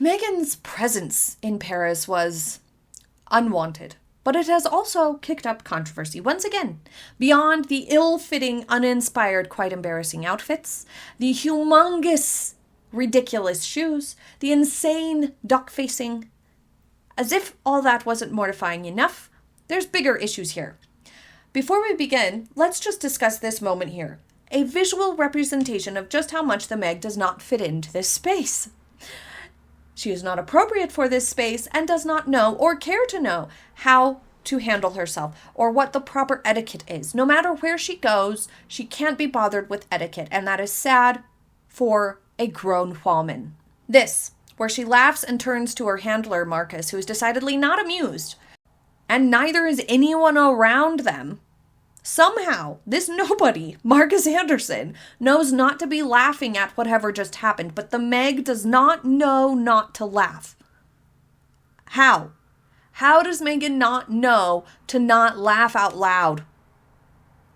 Meghan's presence in Paris was unwanted, but it has also kicked up controversy once again. Beyond the ill-fitting, uninspired, quite embarrassing outfits, the humongous, ridiculous shoes, the insane duck-facing. As if all that wasn't mortifying enough, there's bigger issues here. Before we begin, let's just discuss this moment here. A visual representation of just how much the Meg does not fit into this space. She is not appropriate for this space and does not know or care to know how to handle herself or what the proper etiquette is. No matter where she goes, she can't be bothered with etiquette, and that is sad for a grown woman. This, where she laughs and turns to her handler, Marcus, who is decidedly not amused, and neither is anyone around them. Somehow, this nobody, Marcus Anderson, knows not to be laughing at whatever just happened, but the Meg does not know not to laugh. How? How does Meghan not know to not laugh out loud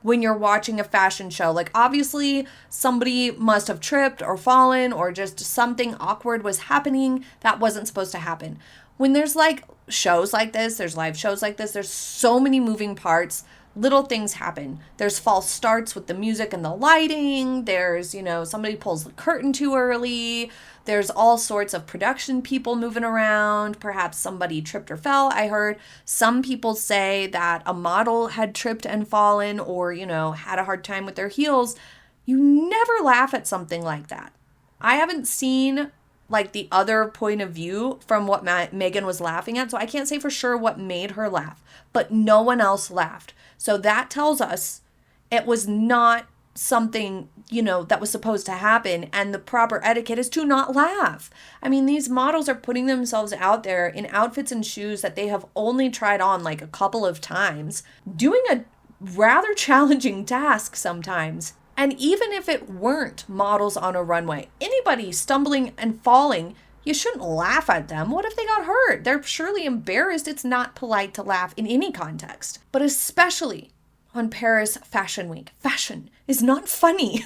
when you're watching a fashion show? Like, obviously, somebody must have tripped or fallen or just something awkward was happening that wasn't supposed to happen. When there's like shows like this, there's live shows like this, there's so many moving parts. Little things happen. There's false starts with the music and the lighting. There's, somebody pulls the curtain too early. There's all sorts of production people moving around. Perhaps somebody tripped or fell. I heard some people say that a model had tripped and fallen or, had a hard time with their heels. You never laugh at something like that. I haven't seen like the other point of view from what Meghan was laughing at, so I can't say for sure what made her laugh, but no one else laughed. So that tells us it was not something, that was supposed to happen, and the proper etiquette is to not laugh. I mean, these models are putting themselves out there in outfits and shoes that they have only tried on like a couple of times, doing a rather challenging task sometimes. And even if it weren't models on a runway, anybody stumbling and falling, you shouldn't laugh at them. What if they got hurt? They're surely embarrassed. It's not polite to laugh in any context, but especially on Paris Fashion Week. Fashion is not funny.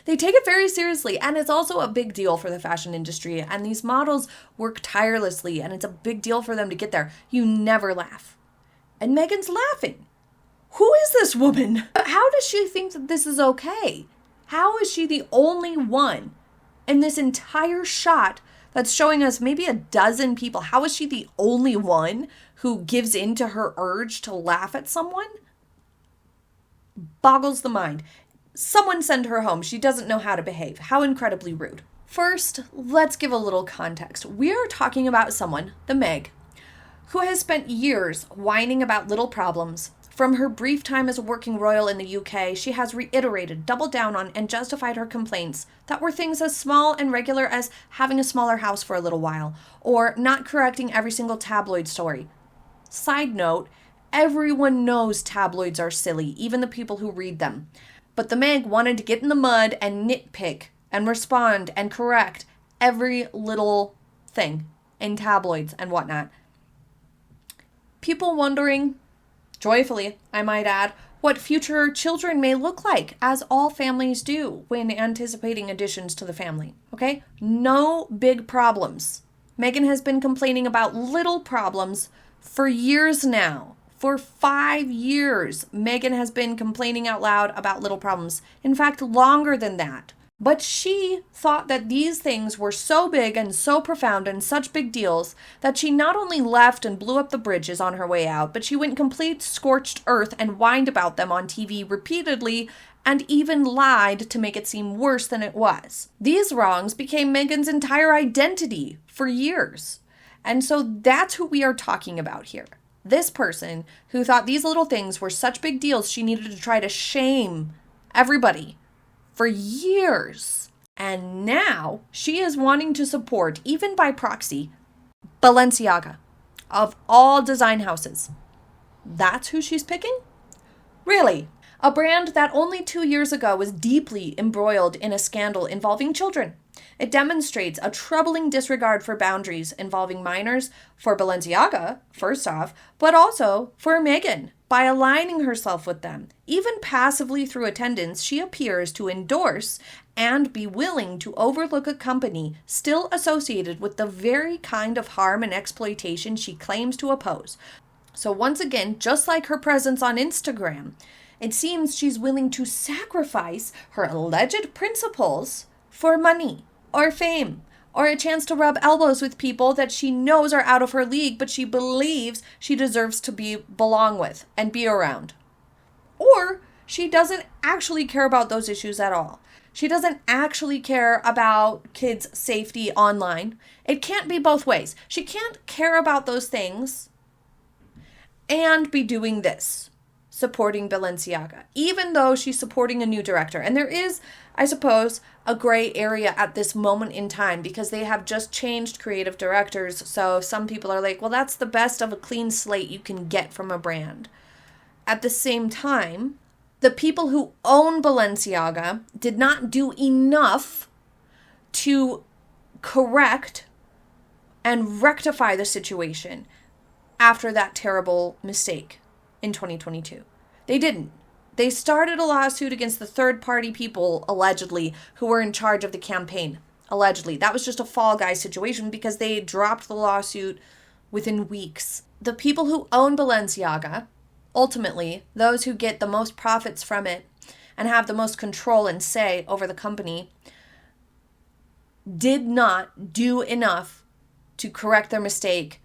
They take it very seriously, and it's also a big deal for the fashion industry, and these models work tirelessly, and it's a big deal for them to get there. You never laugh. And Meghan's laughing. Who is this woman? How does she think that this is okay? How is she the only one in this entire shot that's showing us maybe a dozen people? How is she the only one who gives in to her urge to laugh at someone? Boggles the mind. Someone send her home. She doesn't know how to behave. How incredibly rude. First, let's give a little context. We are talking about someone, the Meg, who has spent years whining about little problems. From her brief time as a working royal in the UK, she has reiterated, doubled down on, and justified her complaints that were things as small and regular as having a smaller house for a little while, or not correcting every single tabloid story. Side note, everyone knows tabloids are silly, even the people who read them. But the Meg wanted to get in the mud and nitpick and respond and correct every little thing in tabloids and whatnot. People wondering, joyfully, I might add, what future children may look like, as all families do when anticipating additions to the family. Okay? No big problems. Meghan has been complaining about little problems for years now. For 5 years, Meghan has been complaining out loud about little problems. In fact, longer than that. But she thought that these things were so big and so profound and such big deals that she not only left and blew up the bridges on her way out, but she went complete scorched earth and whined about them on TV repeatedly and even lied to make it seem worse than it was. These wrongs became Meghan's entire identity for years. And so that's who we are talking about here. This person who thought these little things were such big deals she needed to try to shame everybody for years. And now she is wanting to support, even by proxy, Balenciaga, of all design houses. That's who she's picking? Really? A brand that only 2 years ago was deeply embroiled in a scandal involving children. It demonstrates a troubling disregard for boundaries involving minors for Balenciaga, first off, but also for Meghan. By aligning herself with them, even passively through attendance, she appears to endorse and be willing to overlook a company still associated with the very kind of harm and exploitation she claims to oppose. So once again, just like her presence on Instagram, it seems she's willing to sacrifice her alleged principles for money or fame or a chance to rub elbows with people that she knows are out of her league, but she believes she deserves to belong with and be around. Or she doesn't actually care about those issues at all. She doesn't actually care about kids' safety online. It can't be both ways. She can't care about those things and be doing this, supporting Balenciaga, even though she's supporting a new director. And there is, I suppose, a gray area at this moment in time because they have just changed creative directors. So some people are like, well, that's the best of a clean slate you can get from a brand. At the same time, the people who own Balenciaga did not do enough to correct and rectify the situation after that terrible mistake in 2022. They didn't. They started a lawsuit against the third-party people, allegedly, who were in charge of the campaign. Allegedly. That was just a fall guy situation because they dropped the lawsuit within weeks. The people who own Balenciaga, ultimately, those who get the most profits from it and have the most control and say over the company, did not do enough to correct their mistake,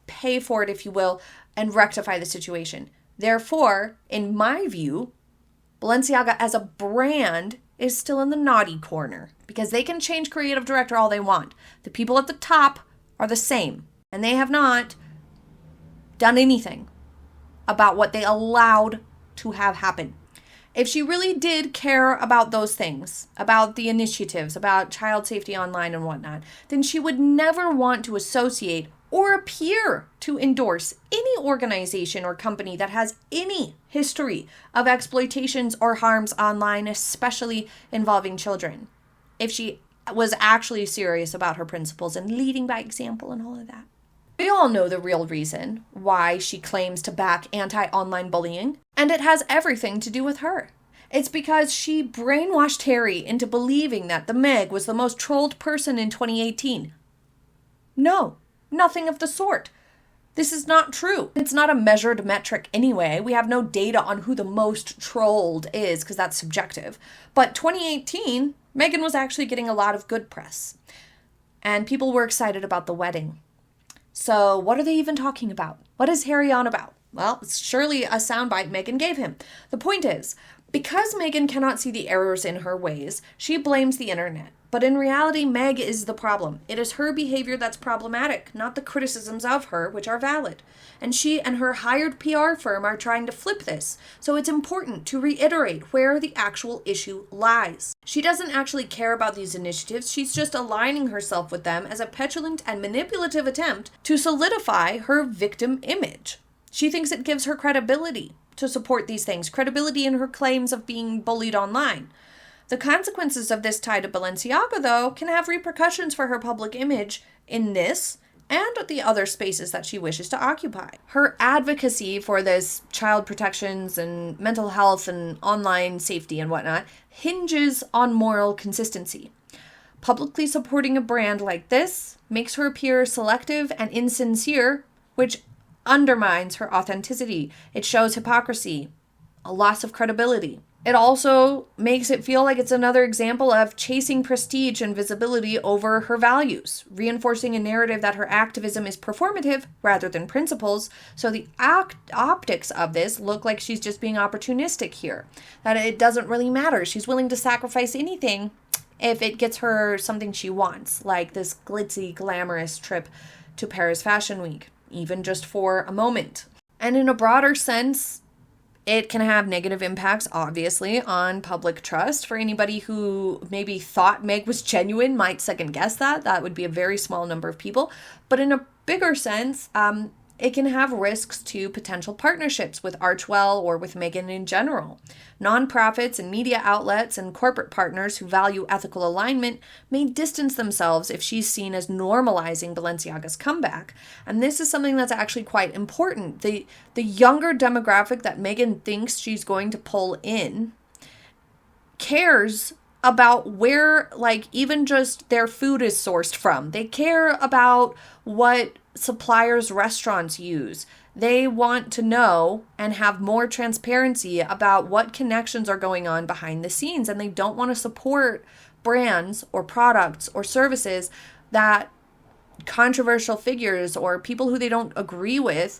pay for it, if you will, and rectify the situation. Therefore, in my view, Balenciaga as a brand is still in the naughty corner because they can change creative director all they want. The people at the top are the same, and they have not done anything about what they allowed to have happen. If she really did care about those things, about the initiatives, about child safety online and whatnot, then she would never want to associate or appear to endorse any organization or company that has any history of exploitations or harms online, especially involving children. If she was actually serious about her principles and leading by example and all of that. We all know the real reason why she claims to back anti-online bullying, and it has everything to do with her. It's because she brainwashed Harry into believing that the Meg was the most trolled person in 2018. No. Nothing of the sort. This is not true. It's not a measured metric anyway. We have no data on who the most trolled is because that's subjective. But 2018, Meghan was actually getting a lot of good press. And people were excited about the wedding. So what are they even talking about? What is Harry on about? Well, it's surely a soundbite Meghan gave him. The point is, because Meghan cannot see the errors in her ways, she blames the internet. But in reality, Meg is the problem. It is her behavior that's problematic, not the criticisms of her, which are valid. And she and her hired PR firm are trying to flip this. So it's important to reiterate where the actual issue lies. She doesn't actually care about these initiatives. She's just aligning herself with them as a petulant and manipulative attempt to solidify her victim image. She thinks it gives her credibility to support these things, credibility in her claims of being bullied online. The consequences of this tie to Balenciaga, though, can have repercussions for her public image in this and the other spaces that she wishes to occupy. Her advocacy for this child protections and mental health and online safety and whatnot hinges on moral consistency. Publicly supporting a brand like this makes her appear selective and insincere, which undermines her authenticity. It shows hypocrisy, a loss of credibility. It also makes it feel like it's another example of chasing prestige and visibility over her values, reinforcing a narrative that her activism is performative rather than principles. So the optics of this look like she's just being opportunistic here, that it doesn't really matter. She's willing to sacrifice anything if it gets her something she wants, like this glitzy, glamorous trip to Paris Fashion Week, even just for a moment. And in a broader sense, it can have negative impacts, obviously, on public trust. For anybody who maybe thought Meg was genuine might second guess that. That would be a very small number of people. But in a bigger sense, it can have risks to potential partnerships with Archewell or with Meghan in general. Nonprofits and media outlets and corporate partners who value ethical alignment may distance themselves if she's seen as normalizing Balenciaga's comeback. And this is something that's actually quite important. The younger demographic that Meghan thinks she's going to pull in cares about where, like, even just their food is sourced from. They care about what suppliers restaurants use. They want to know and have more transparency about what connections are going on behind the scenes. And they don't want to support brands or products or services that controversial figures or people who they don't agree with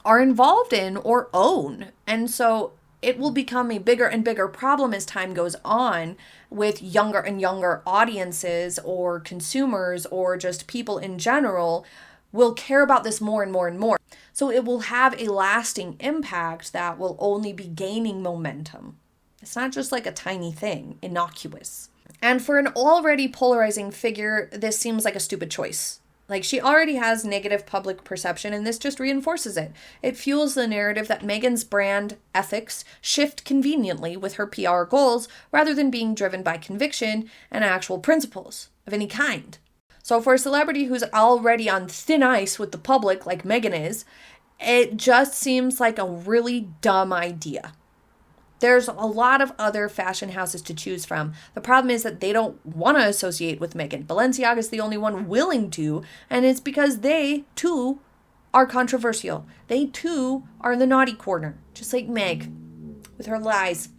are involved in or own. And so it will become a bigger and bigger problem as time goes on with younger and younger audiences or consumers or just people in general will care about this more and more and more. So it will have a lasting impact that will only be gaining momentum. It's not just like a tiny thing, innocuous. And for an already polarizing figure, this seems like a stupid choice. Like, she already has negative public perception, and this just reinforces it. It fuels the narrative that Meghan's brand ethics shift conveniently with her PR goals rather than being driven by conviction and actual principles of any kind. So for a celebrity who's already on thin ice with the public, like Meghan is, it just seems like a really dumb idea. There's a lot of other fashion houses to choose from. The problem is that they don't want to associate with Meghan. Balenciaga is the only one willing to, and it's because they, too, are controversial. They, too, are in the naughty corner, just like Meg, with her lies.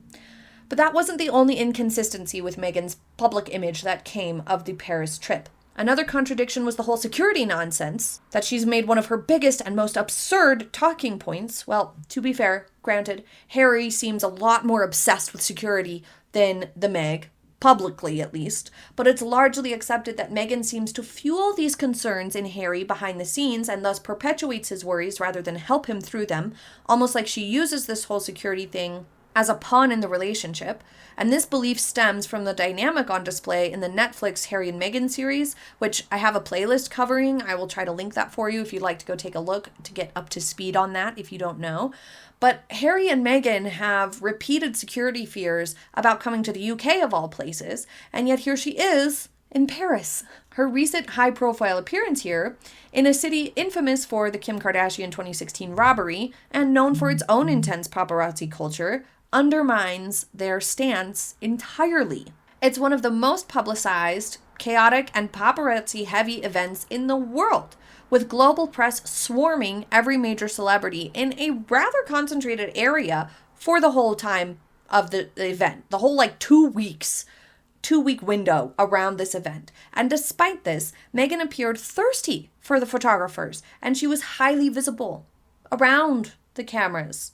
But that wasn't the only inconsistency with Meghan's public image that came of the Paris trip. Another contradiction was the whole security nonsense that she's made one of her biggest and most absurd talking points. Well, to be fair, granted, Harry seems a lot more obsessed with security than the Meg, publicly at least, but it's largely accepted that Meghan seems to fuel these concerns in Harry behind the scenes and thus perpetuates his worries rather than help him through them, almost like she uses this whole security thing as a pawn in the relationship. And this belief stems from the dynamic on display in the Netflix Harry and Meghan series, which I have a playlist covering. I will try to link that for you if you'd like to go take a look to get up to speed on that if you don't know. But Harry and Meghan have repeated security fears about coming to the UK of all places, and yet here she is in Paris. Her recent high-profile appearance here, in a city infamous for the Kim Kardashian 2016 robbery and known for its own intense paparazzi culture, undermines their stance entirely. It's one of the most publicized, chaotic, and paparazzi-heavy events in the world, with global press swarming every major celebrity in a rather concentrated area for the whole time of the event, the whole 2-week window around this event. And despite this, Meghan appeared thirsty for the photographers, and she was highly visible around the cameras,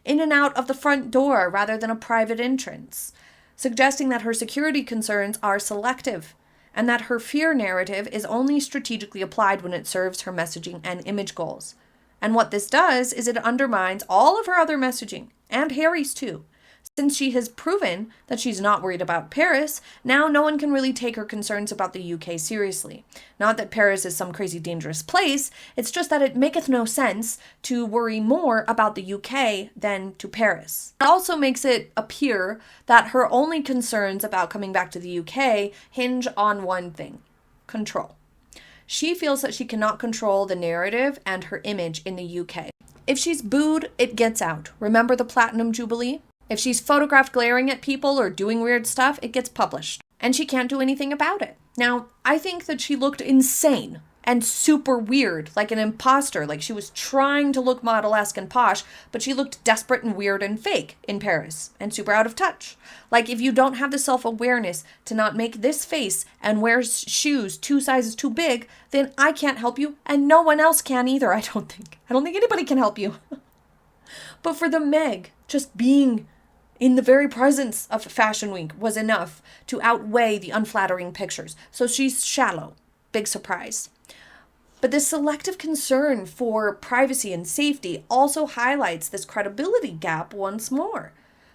in and out of the front door rather than a private entrance, suggesting that her security concerns are selective and that her fear narrative is only strategically applied when it serves her messaging and image goals. And what this does is it undermines all of her other messaging, and Harry's too. Since she has proven that she's not worried about Paris, now no one can really take her concerns about the UK seriously. Not that Paris is some crazy dangerous place, it's just that it maketh no sense to worry more about the UK than to Paris. It also makes it appear that her only concerns about coming back to the UK hinge on one thing: control. She feels that she cannot control the narrative and her image in the UK. If she's booed, it gets out. Remember the Platinum Jubilee? If she's photographed glaring at people or doing weird stuff, it gets published. And she can't do anything about it. Now, I think that she looked insane and super weird, like an imposter, like she was trying to look model-esque and posh, but she looked desperate and weird and fake in Paris, and super out of touch. Like, if you don't have the self-awareness to not make this face and wear shoes 2 sizes too big, then I can't help you, and no one else can either, I don't think. I don't think anybody can help you. But for the Meg, just being in the very presence of Fashion Week was enough to outweigh the unflattering pictures. So she's shallow. Big surprise. But this selective concern for privacy and safety also highlights this credibility gap once more.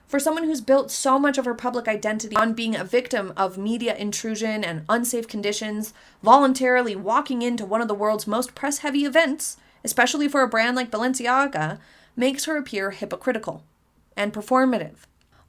For someone who's built so much of her public identity on being a victim of media intrusion and unsafe conditions, voluntarily walking into one of the world's most press-heavy events, especially for a brand like Balenciaga, makes her appear hypocritical and performative.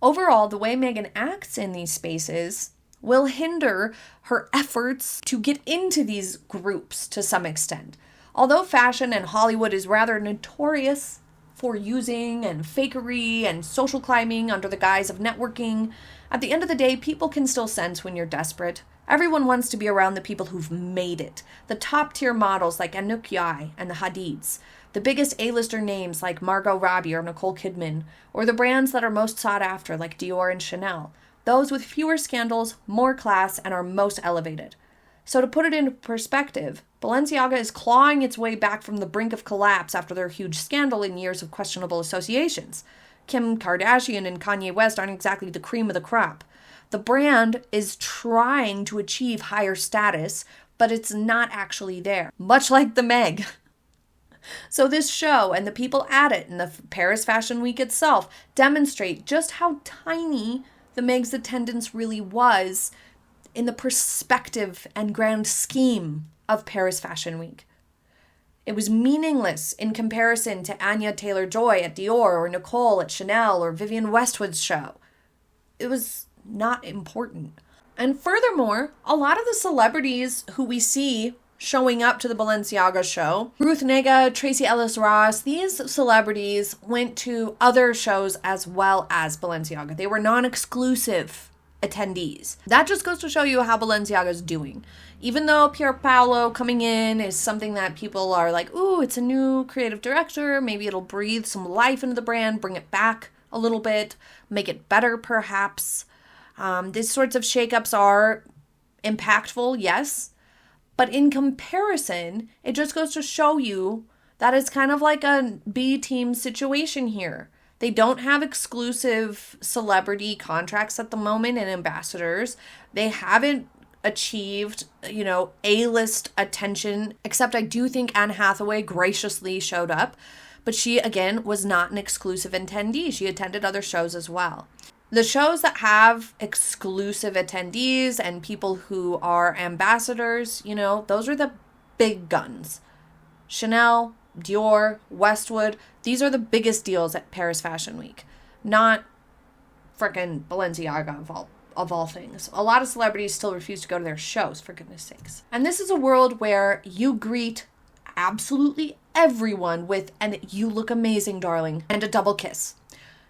Overall, the way Meghan acts in these spaces will hinder her efforts to get into these groups to some extent. Although fashion and Hollywood is rather notorious for using and fakery and social climbing under the guise of networking, At the end of the day, people can still sense when you're desperate. Everyone wants to be around the people who've made it. The top-tier models like Anouk Yai and the Hadids. The biggest A-lister names like Margot Robbie or Nicole Kidman. Or the brands that are most sought after like Dior and Chanel. Those with fewer scandals, more class, and are most elevated. So to put it into perspective, Balenciaga is clawing its way back from the brink of collapse after their huge scandal and years of questionable associations. Kim Kardashian and Kanye West aren't exactly the cream of the crop. The brand is trying to achieve higher status, but it's not actually there, much like the Meg. So this show and the people at it and the Paris Fashion Week itself demonstrate just how tiny the Meg's attendance really was in the perspective and grand scheme of Paris Fashion Week. It was meaningless in comparison to Anya Taylor-Joy at Dior or Nicole at Chanel or Vivienne Westwood's show. It was not important. And furthermore, a lot of the celebrities who we see showing up to the Balenciaga show, Ruth Negga, Tracee Ellis Ross, these celebrities went to other shows as well as Balenciaga. They were non-exclusive attendees. That just goes to show you how Balenciaga's doing. Even though Pier Paolo coming in is something that people are like, ooh, it's a new creative director, maybe it'll breathe some life into the brand, bring it back a little bit, make it better perhaps. These sorts of shakeups are impactful, yes, but in comparison, it just goes to show you that it's kind of like a B-team situation here. They don't have exclusive celebrity contracts at the moment and ambassadors. They haven't achieved, A-list attention, except I do think Anne Hathaway graciously showed up. But she, again, was not an exclusive attendee. She attended other shows as well. The shows that have exclusive attendees and people who are ambassadors, those are the big guns. Chanel, Dior, Westwood, these are the biggest deals at Paris Fashion Week. Not frickin' Balenciaga of all things. A lot of celebrities still refuse to go to their shows, for goodness sakes. And this is a world where you greet absolutely everyone with an "you look amazing, darling," and a double kiss.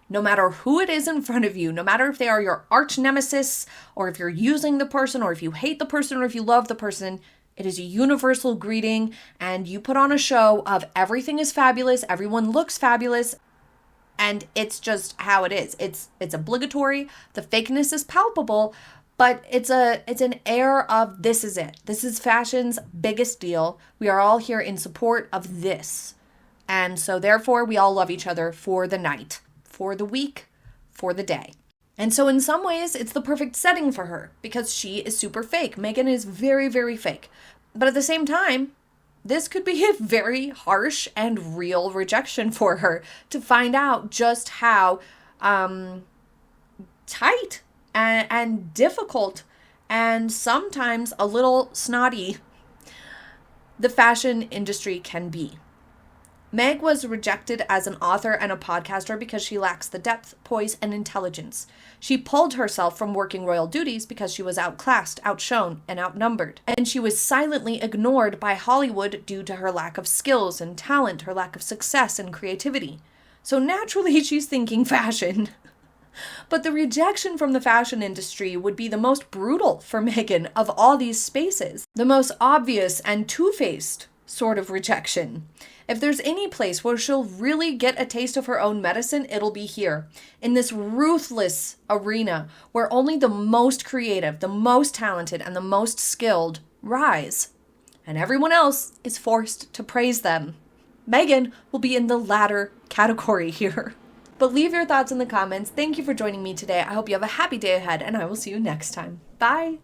No matter who it is in front of you, no matter if they are your arch nemesis, or if you're using the person, or if you hate the person, or if you love the person, it is a universal greeting, and you put on a show of everything is fabulous, everyone looks fabulous, and it's just how it is. It's obligatory, the fakeness is palpable, but it's an air of this is it. This is fashion's biggest deal. We are all here in support of this. And so therefore we all love each other for the night, for the week, for the day. And so in some ways, it's the perfect setting for her because she is super fake. Meghan is very, very fake. But at the same time, this could be a very harsh and real rejection for her to find out just how tight and difficult and sometimes a little snotty the fashion industry can be. Meg was rejected as an author and a podcaster because she lacks the depth, poise, and intelligence. She pulled herself from working royal duties because she was outclassed, outshone, and outnumbered. And she was silently ignored by Hollywood due to her lack of skills and talent, her lack of success and creativity. So naturally, she's thinking fashion. But the rejection from the fashion industry would be the most brutal for Meghan of all these spaces. The most obvious and two-faced sort of rejection. If there's any place where she'll really get a taste of her own medicine, it'll be here, in this ruthless arena where only the most creative, the most talented, and the most skilled rise. And everyone else is forced to praise them. Meghan will be in the latter category here. But leave your thoughts in the comments. Thank you for joining me today. I hope you have a happy day ahead, and I will see you next time. Bye!